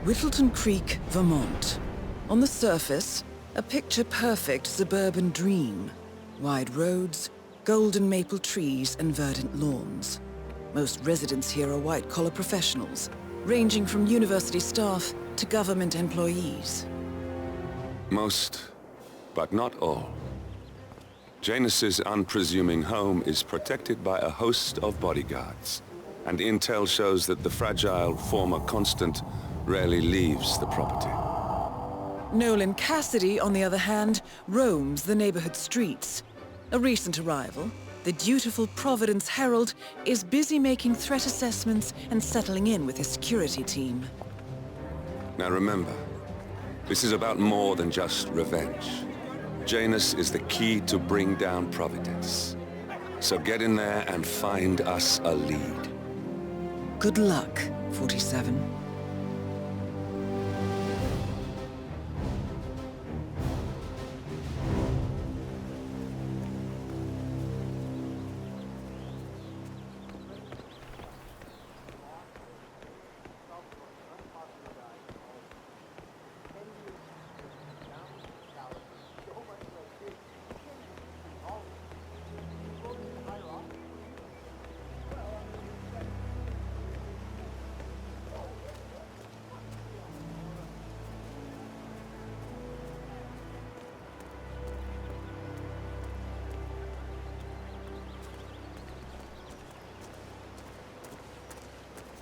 Whittleton Creek, Vermont. On the surface, a picture-perfect suburban dream. Wide roads, golden maple trees, and verdant lawns. Most residents here are white-collar professionals, ranging from university staff to government employees. Most, but not all. Janus's unpresuming home is protected by a host of bodyguards, and intel shows that the fragile former constant rarely leaves the property. Nolan Cassidy, on the other hand, roams the neighborhood streets. A recent arrival, the dutiful Providence Herald is busy making threat assessments and settling in with his security team. Now remember, this is about more than just revenge. Janus is the key to bring down Providence. So get in there and find us a lead. Good luck, 47.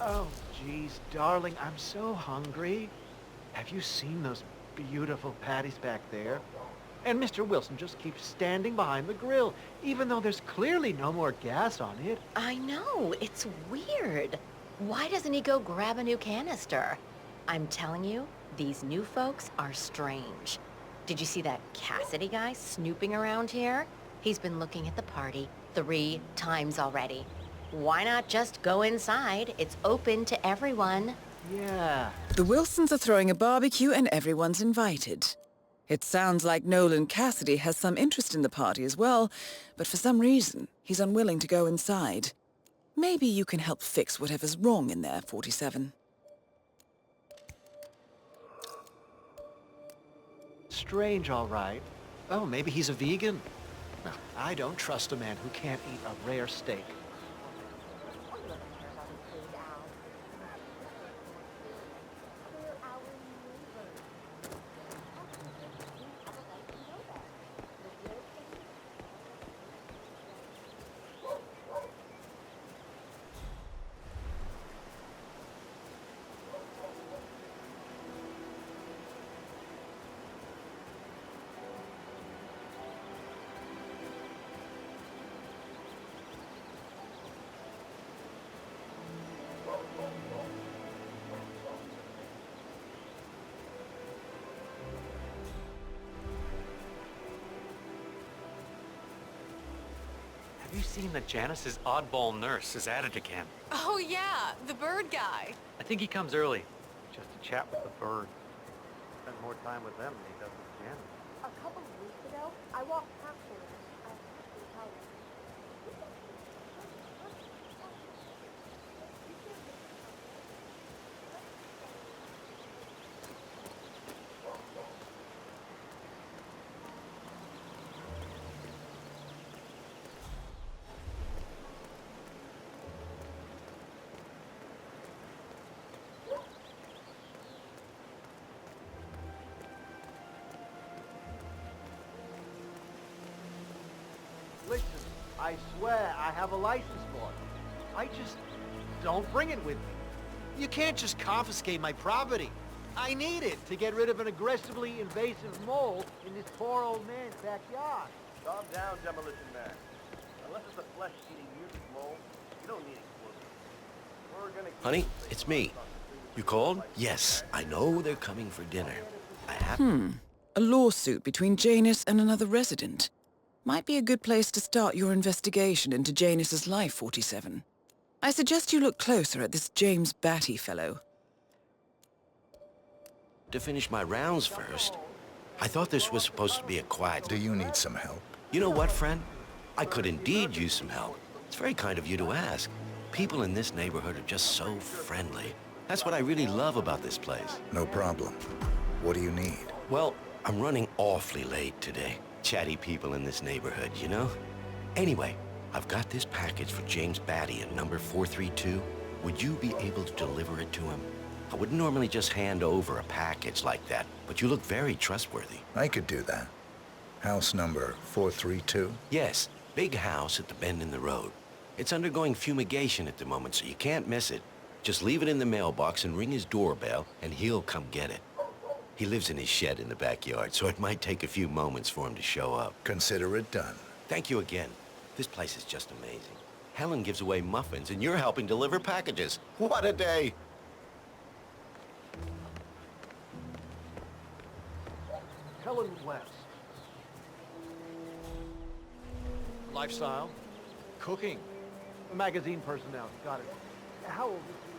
Oh, geez, darling, I'm so hungry. Have you seen those beautiful patties back there? And Mr. Wilson just keeps standing behind the grill, even though there's clearly no more gas on it. I know, it's weird. Why doesn't he go grab a new canister? I'm telling you, these new folks are strange. Did you see that Cassidy guy snooping around here? He's been looking at the party 3 times already. Why not just go inside? It's open to everyone. Yeah. The Wilsons are throwing a barbecue and everyone's invited. It sounds like Nolan Cassidy has some interest in the party as well, but for some reason, he's unwilling to go inside. Maybe you can help fix whatever's wrong in there, 47. Strange, all right. Oh, maybe he's a vegan. No, I don't trust a man who can't eat a rare steak. Have you seen that Janus's oddball nurse is at it again? Oh yeah, the bird guy. I think he comes early, just to chat with the bird. Spend more time with them than he does with Janet. A couple of weeks ago, I walked past her. I have to tell you. Listen, I swear I have a license for it. I just don't bring it with me. You can't just confiscate my property. I need it to get rid of an aggressively invasive mole in this poor old man's backyard. Calm down, Demolition Man. Unless it's a flesh-eating mutant mole, you don't need explosives. We're gonna keep Honey, it's me. You called? Yes, I know they're coming for dinner. I have... A lawsuit between Janus and another resident. Might be a good place to start your investigation into Janus's life, 47. I suggest you look closer at this James Batty fellow. To finish my rounds first. I thought this was supposed to be a quiet... Do you need some help? You know what, friend? I could indeed use some help. It's very kind of you to ask. People in this neighborhood are just so friendly. That's what I really love about this place. No problem. What do you need? Well, I'm running awfully late today. Chatty people in this neighborhood, you know? Anyway, I've got this package for James Batty at number 432. Would you be able to deliver it to him? I wouldn't normally just hand over a package like that, but you look very trustworthy. I could do that. House number 432? Yes, big house at the bend in the road. It's undergoing fumigation at the moment, so you can't miss it. Just leave it in the mailbox and ring his doorbell, and he'll come get it. He lives in his shed in the backyard, so it might take a few moments for him to show up. Consider it done. Thank you again. This place is just amazing. Helen gives away muffins, and you're helping deliver packages. What a day! Helen West. Lifestyle. Cooking. Magazine personality. Got it. How old is he?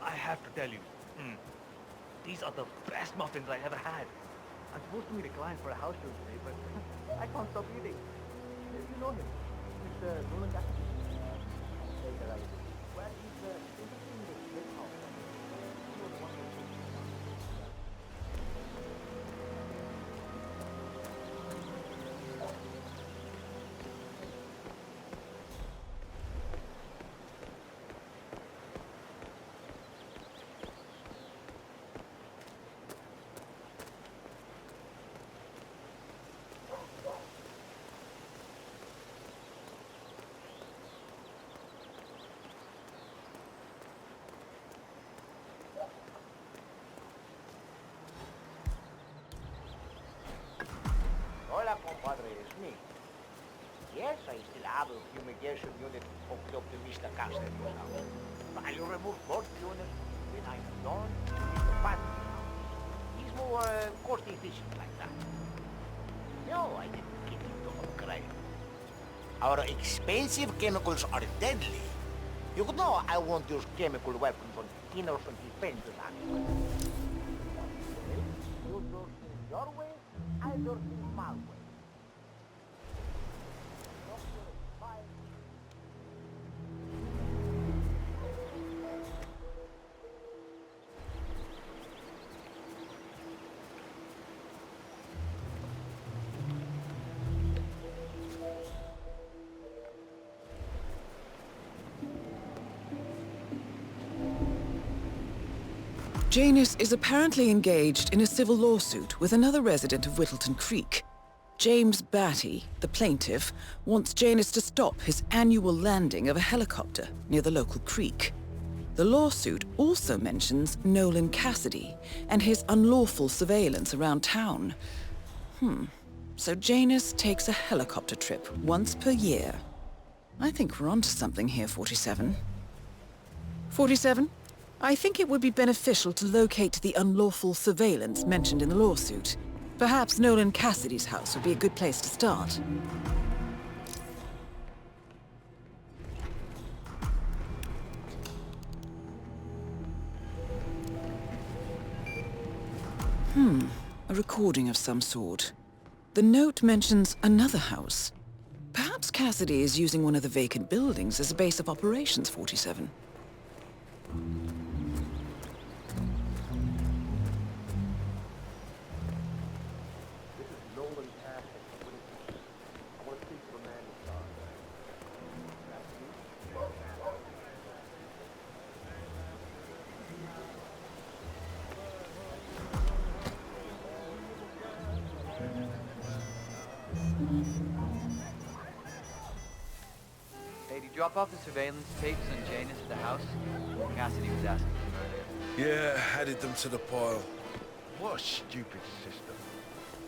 I have to tell you, these are the best muffins I ever had. I'm supposed to meet a client for a house show today, but I can't stop eating. Maybe you know him. Mr. Nolan Jackson. Well, he's interested in this big house. He was one of the Hola, compadre, it's me. Yes, I still have a fumigation unit hooked up to Mr. Castello's house. I'll remove both units when I'm done with the Batman's house. He's more cost-efficient like that. No, I didn't get him to upgrade. Our expensive chemicals are deadly. You know I won't use chemical weapons on innocent defenses, actually. You do things your way, I do things my way. Janus is apparently engaged in a civil lawsuit with another resident of Whittleton Creek. James Batty, the plaintiff, wants Janus to stop his annual landing of a helicopter near the local creek. The lawsuit also mentions Nolan Cassidy and his unlawful surveillance around town. So Janus takes a helicopter trip once per year. I think we're onto something here, 47. 47? I think it would be beneficial to locate the unlawful surveillance mentioned in the lawsuit. Perhaps Nolan Cassidy's house would be a good place to start. A recording of some sort. The note mentions another house. Perhaps Cassidy is using one of the vacant buildings as a base of operations, 47. Hey, did you drop off the surveillance tapes on Janus at the house? Cassidy was asking for them earlier. Yeah, added them to the pile. What a stupid system.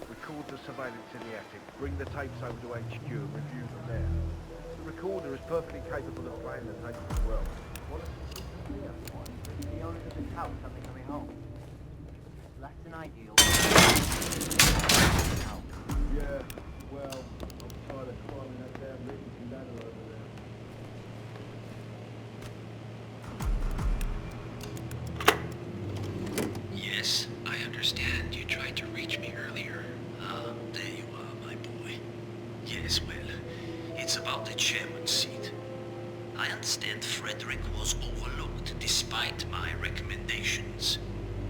Record the surveillance in the attic, bring the tapes over to HQ and review them there. The recorder is perfectly capable of playing the tapes as well. What a system. Yeah, boy. The owners of this house have been coming home. Less than ideal. Yeah, well, I'm tired of climbing that damn rickety ladder over there. Yes, I understand. You tried to reach me earlier. Ah, there you are, my boy. Yes, well, it's about the chairman's seat. I understand Frederick was overlooked despite my recommendations.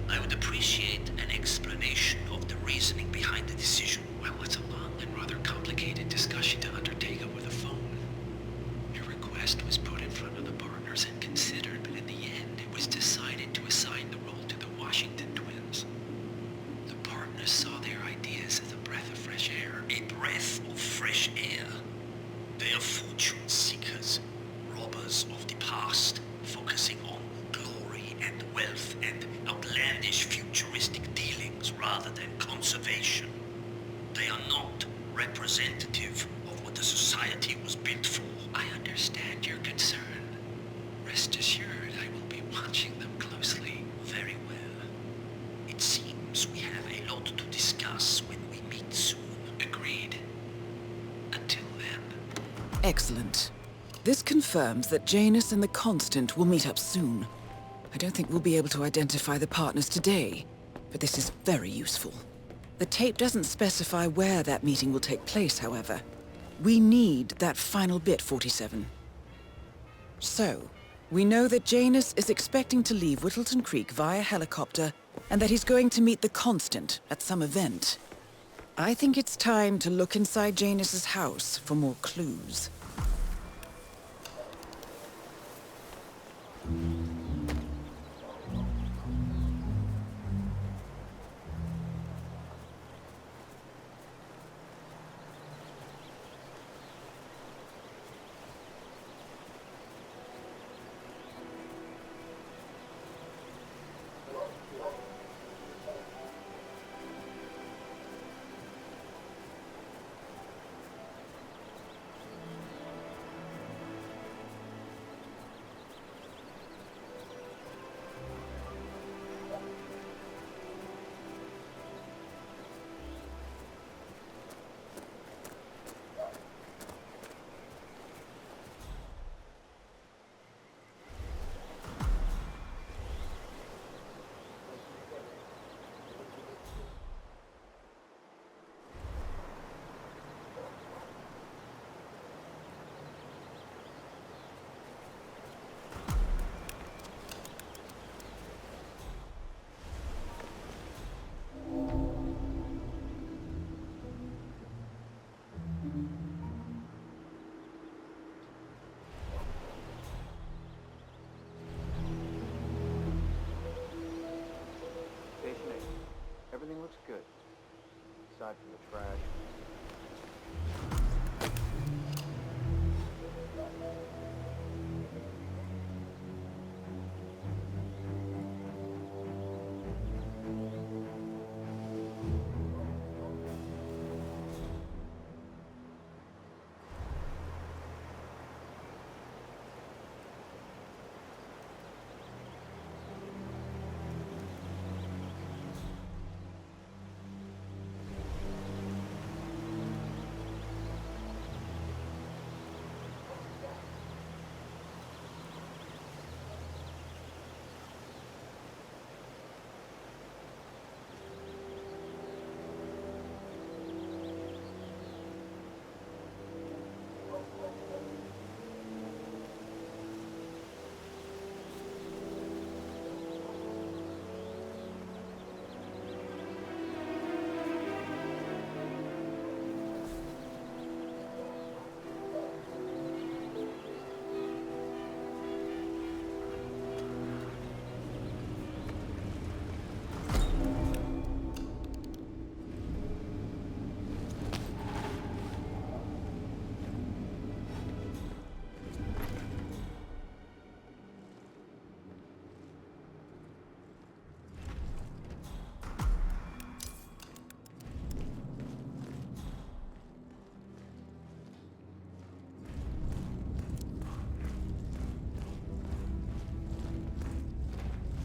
I would appreciate an explanation of the reasoning behind the decision. Well, it's a long and rather complicated discussion to undertake over the phone. Your request was put in front of the partners and considered, but in the end, it was decided to assign the role to the Washington twins. The partners saw their ideas as a breath of fresh air. A breath of fresh air. They are fortune seekers, robbers of the past, focusing on glory and wealth and outlandish futuristic dealings rather than conservation. They are not representative of what the society was built for. I understand your concern. Rest assured, I will be watching them closely. Very well. It seems we have a lot to discuss when we meet soon. Agreed. Until then. Excellent. This confirms that Janus and the Constant will meet up soon. I don't think we'll be able to identify the partners today, but this is very useful. The tape doesn't specify where that meeting will take place, however. We need that final bit, 47. So, we know that Janus is expecting to leave Whittleton Creek via helicopter, and that he's going to meet the Constant at some event. I think it's time to look inside Janus's house for more clues. Everything looks good, aside from the trash.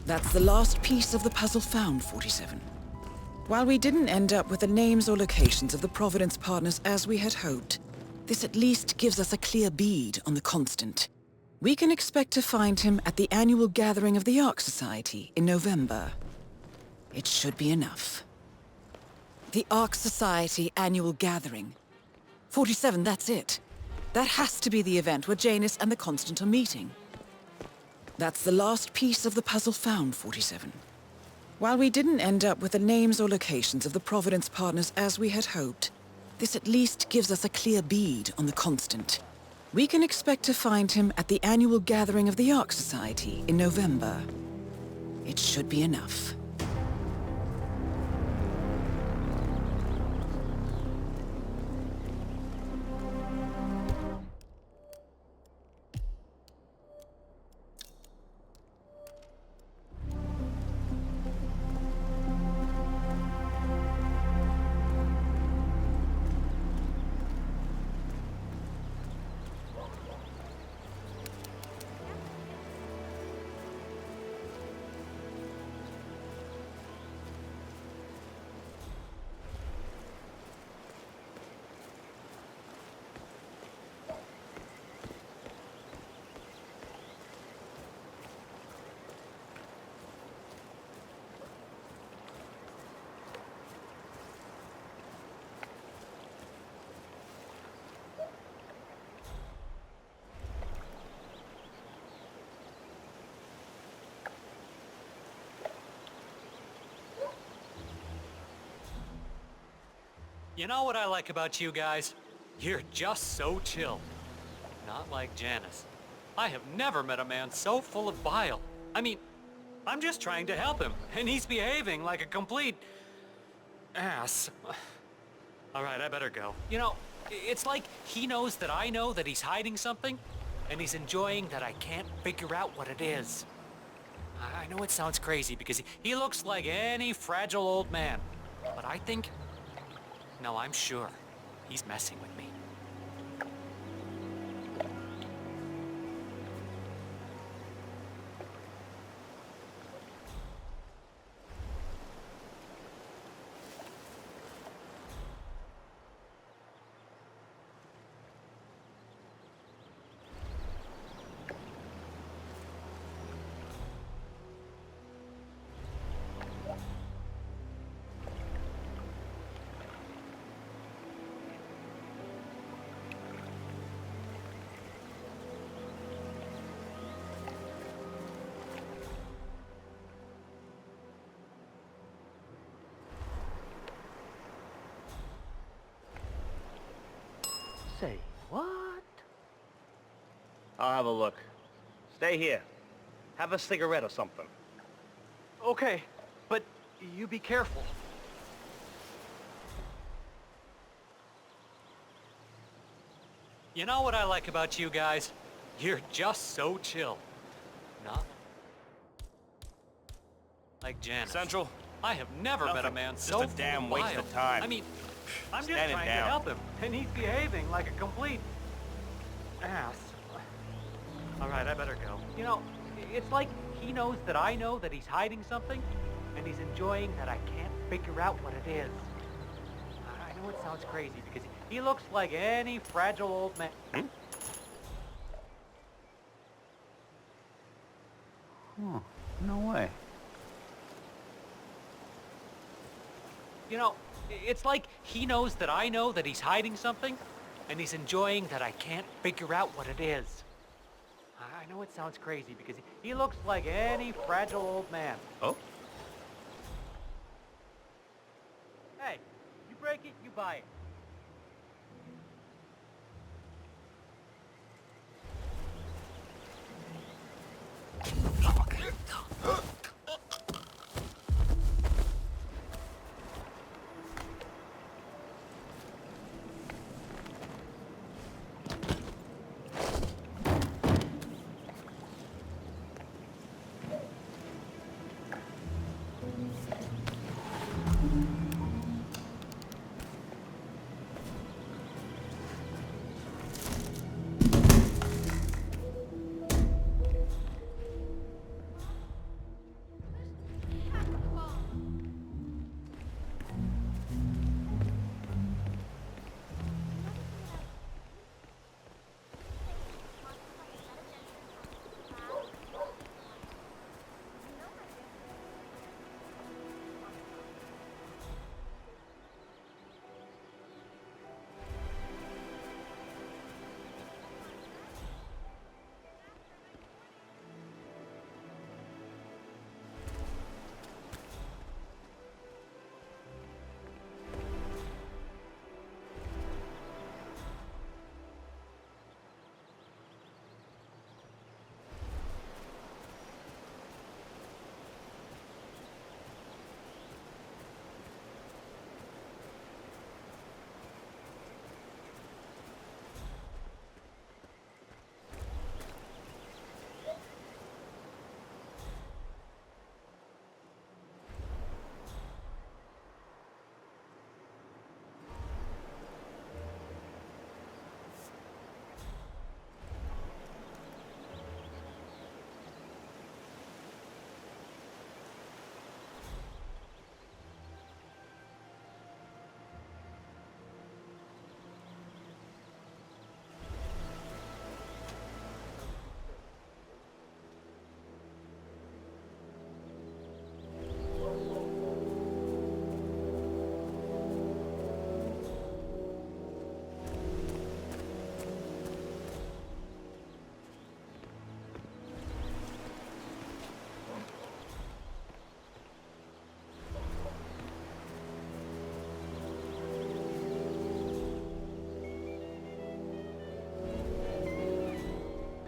That's the last piece of the puzzle found, 47. While we didn't end up with the names or locations of the Providence partners as we had hoped, this at least gives us a clear bead on the Constant. We can expect to find him at the annual gathering of the Ark Society in November. It should be enough. The Ark Society annual gathering. 47, that's it. That has to be the event where Janus and the Constant are meeting. That's the last piece of the puzzle found, 47. While we didn't end up with the names or locations of the Providence partners as we had hoped, this at least gives us a clear bead on the Constant. We can expect to find him at the annual gathering of the Ark Society in November. It should be enough. You know what I like about you guys? You're just so chill. Not like Janus. I have never met a man so full of bile. I mean, I'm just trying to help him, and he's behaving like a complete ass. All right, I better go. You know, it's like he knows that I know that he's hiding something, and he's enjoying that I can't figure out what it is. I know it sounds crazy because he looks like any fragile old man, but I think... No, I'm sure. He's messing with me. Say, what? I'll have a look. Stay here. Have a cigarette or something. Okay, but you be careful. You know what I like about you guys? You're just so chill. Not like Janus. Central? I have never met a man so Just a damn waste of time. I mean, I'm just Stand it trying to down. help him, and he's behaving like a complete ass. All right, I better go. You know, it's like he knows that I know that he's hiding something, and he's enjoying that I can't figure out what it is. I know it sounds crazy because he looks like any fragile old man. Oh, no way. You know, it's like he knows that I know that he's hiding something, and he's enjoying that I can't figure out what it is. I know it sounds crazy because he looks like any fragile old man. Oh? Hey, you break it, you buy it.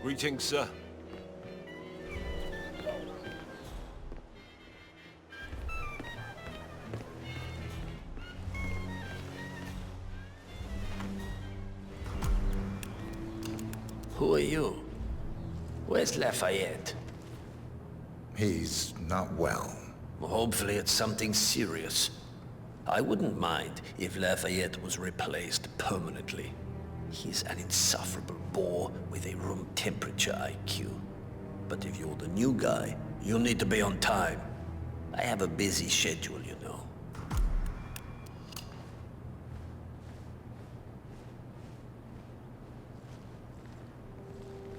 Greetings, sir. Who are you? Where's Lafayette? He's not well. Well, hopefully it's something serious. I wouldn't mind if Lafayette was replaced permanently. He's an insufferable bore with a room temperature IQ. But if you're the new guy, you'll need to be on time. I have a busy schedule, you know.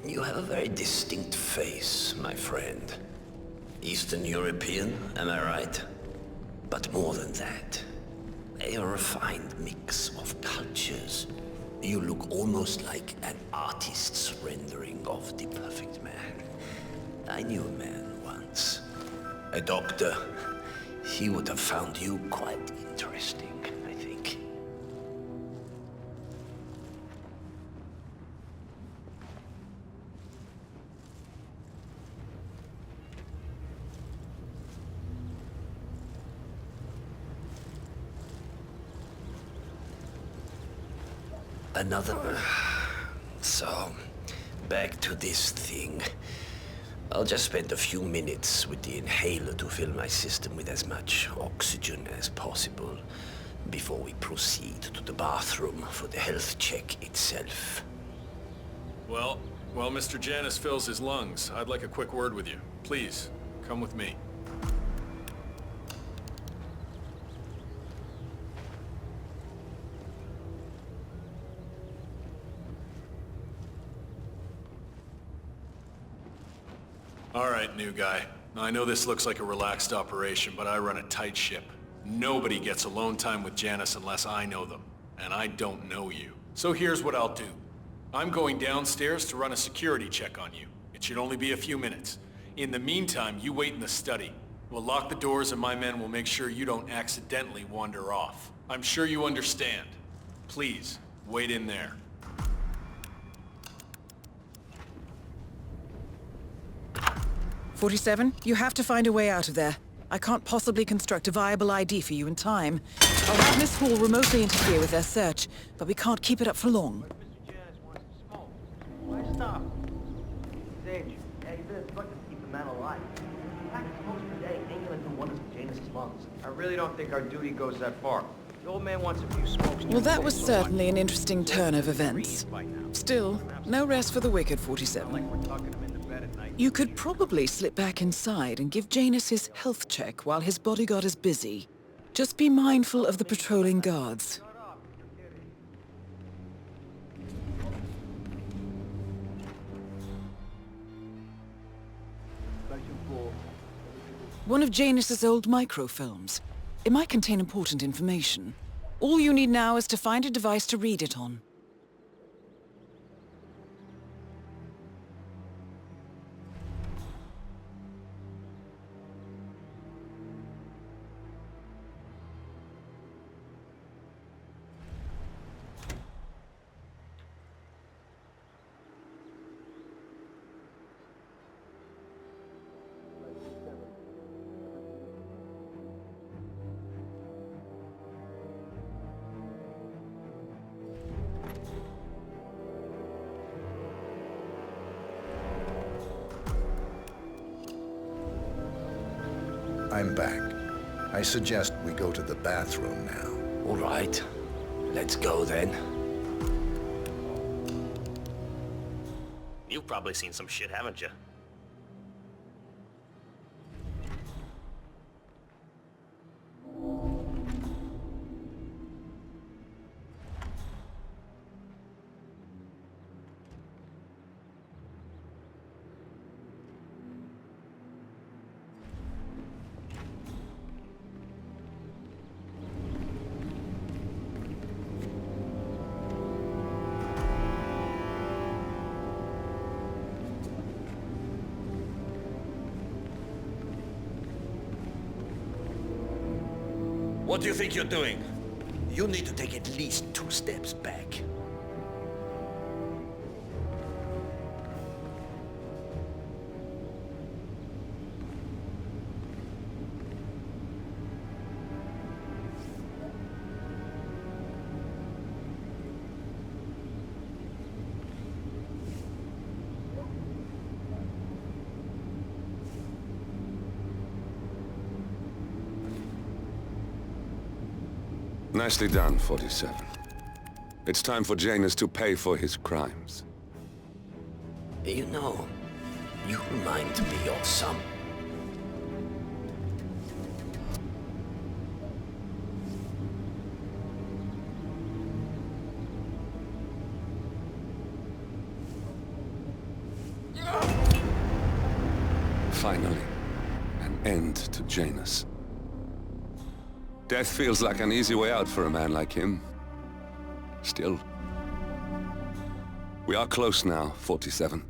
You have a very distinct face, my friend. Eastern European, am I right? But more than that, a refined mix of cultures. You look almost like an artist's rendering of the perfect man. I knew a man once. A doctor. He would have found you quite interesting, I think. Another... So, back to this thing. I'll just spend a few minutes with the inhaler to fill my system with as much oxygen as possible before we proceed to the bathroom for the health check itself. Well, while Mr. Janus fills his lungs, I'd like a quick word with you. Please, come with me. All right, new guy. I know this looks like a relaxed operation, but I run a tight ship. Nobody gets alone time with Janus unless I know them, and I don't know you. So here's what I'll do. I'm going downstairs to run a security check on you. It should only be a few minutes. In the meantime, you wait in the study. We'll lock the doors and my men will make sure you don't accidentally wander off. I'm sure you understand. Please, wait in there. "47, you have to find a way out of there. I can't possibly construct a viable ID for you in time. I'll have Miss Hall remotely interfere with their search, but we can't keep it up for long." Mr. Janus wants to smoke. Why stop? Sage, yeah, you better fucking keep the man alive. Pack smokes per day ain't gonna do wonders for Janus' lungs. I really don't think our duty goes that far. The old man wants a few smokes. Well, that was certainly an interesting turn of events. Still, no rest for the wicked, 47. You could probably slip back inside and give Janus his health check while his bodyguard is busy. Just be mindful of the patrolling guards. One of Janus's old microfilms. It might contain important information. All you need now is to find a device to read it on. I'm back. I suggest we go to the bathroom now. All right. Let's go then. You've probably seen some shit, haven't you? What do you think you're doing? You need to take at least 2 steps back. Nicely done, 47. It's time for Janus to pay for his crimes. You know, you remind me of some... Finally, an end to Janus. Death feels like an easy way out for a man like him. Still. We are close now, 47.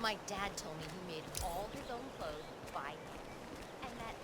My dad told me he made all his own clothes by hand. And that...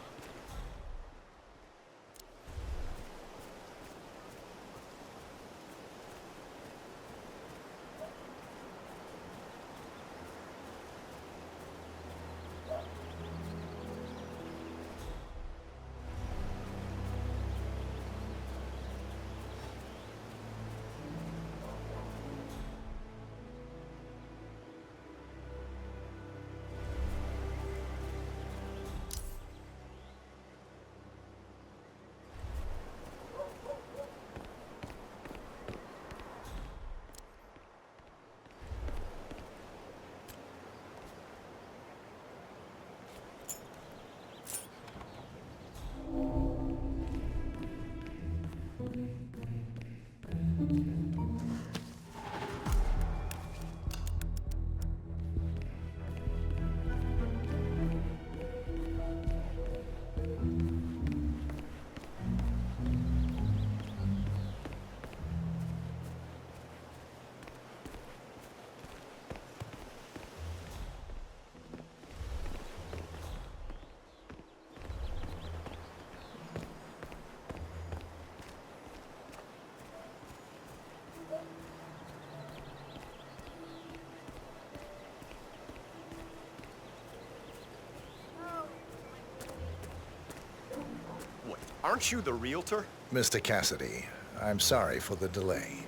Aren't you the realtor? Mr. Cassidy, I'm sorry for the delay.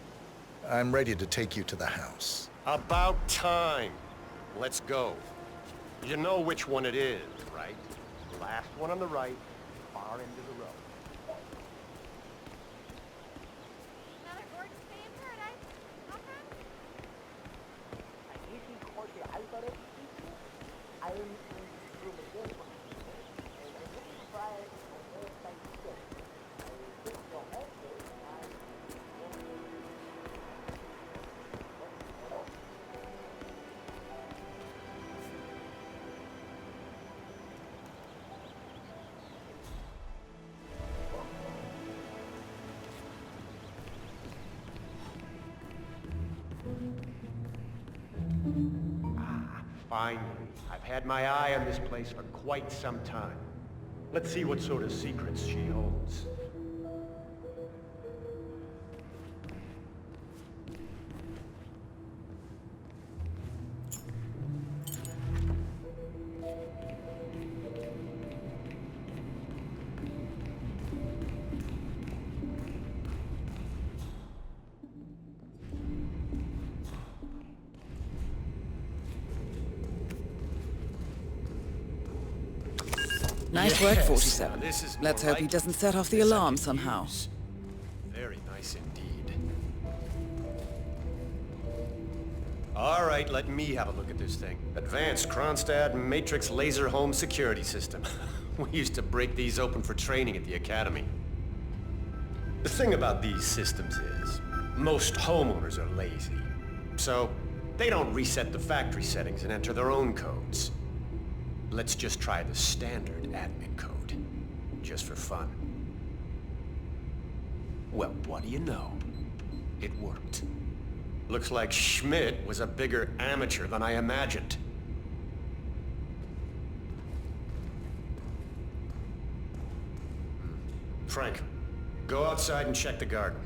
I'm ready to take you to the house. About time. Let's go. You know which one it is, right? The last one on the right, far end of the road. Another gorgeous day in paradise. Okay? Finally. I've had my eye on this place for quite some time. Let's see what sort of secrets she holds. Nice work, Yes, 47. this is Let's more hope he like doesn't set off the this I alarm can somehow. use. Very nice indeed. All right, let me have a look at this thing. Advanced Kronstadt Matrix Laser Home Security System. We used to break these open for training at the academy. The thing about these systems is, most homeowners are lazy. So, they don't reset the factory settings and enter their own codes. Let's just try the standard admin code, just for fun. Well, what do you know? It worked. Looks like Schmidt was a bigger amateur than I imagined. Frank, go outside and check the garden.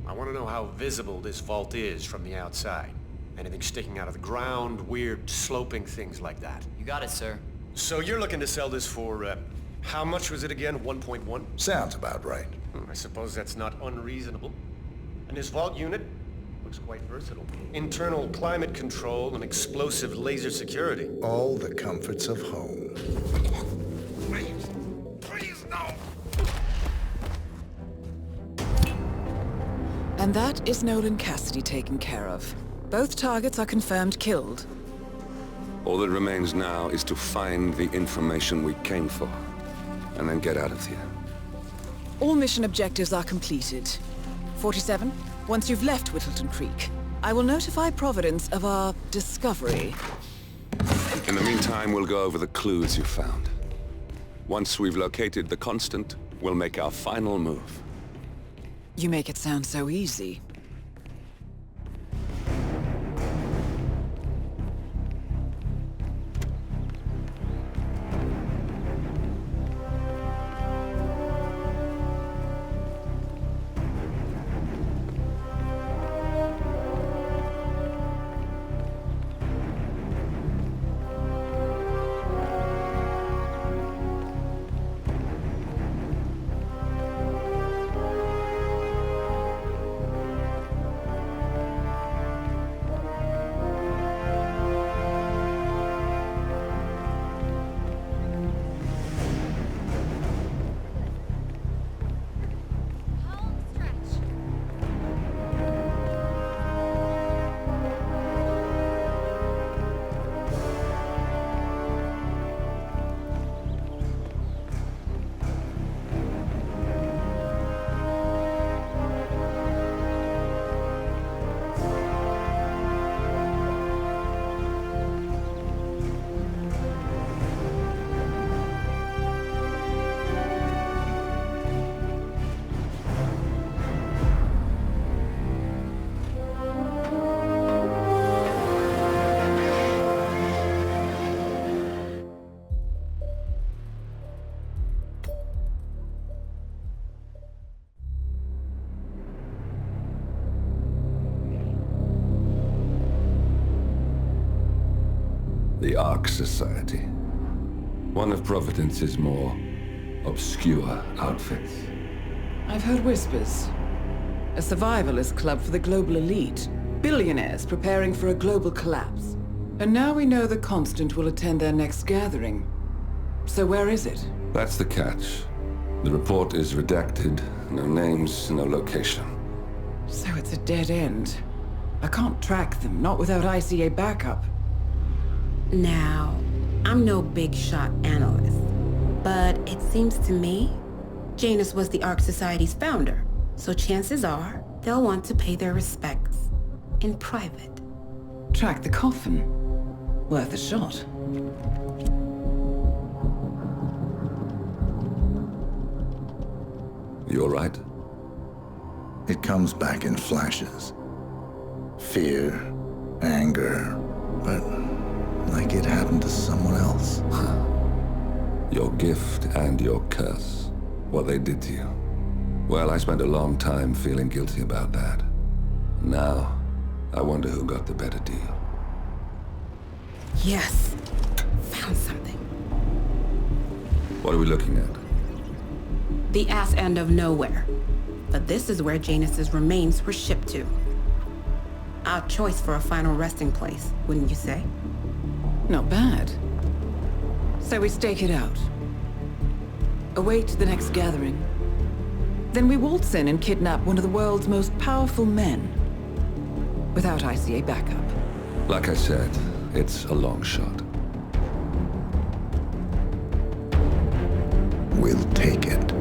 I want to know how visible this vault is from the outside. Anything sticking out of the ground, weird sloping things like that. You got it, sir. So you're looking to sell this for, how much was it again? 1.1? Sounds about right. I suppose that's not unreasonable. And this vault unit looks quite versatile. Internal climate control and explosive laser security. All the comforts of home. Please, no! And that is Nolan Cassidy taken care of. Both targets are confirmed killed. All that remains now is to find the information we came for, and then get out of here. All mission objectives are completed. 47, once you've left Whittleton Creek, I will notify Providence of our discovery. In the meantime, we'll go over the clues you found. Once we've located the constant, we'll make our final move. You make it sound so easy. The Ark Society. One of Providence's more obscure outfits. I've heard whispers. A survivalist club for the global elite. Billionaires preparing for a global collapse. And now we know the Constant will attend their next gathering. So where is it? That's the catch. The report is redacted. No names, no location. So it's a dead end. I can't track them, not without ICA backup. Now, I'm no big shot analyst, but it seems to me Janus was the Ark Society's founder, so chances are they'll want to pay their respects in private. Track the coffin. Worth a shot. You all right? It comes back in flashes. Fear, anger, but like it happened to someone else. Your gift and your curse. What they did to you. Well, I spent a long time feeling guilty about that. Now, I wonder who got the better deal. Yes. Found something. What are we looking at? The ass end of nowhere. But this is where Janus's remains were shipped to. Our choice for a final resting place, wouldn't you say? Not bad. So we stake it out. await the next gathering. Then we waltz in and kidnap one of the world's most powerful men, without ICA backup. Like I said, it's a long shot. We'll take it.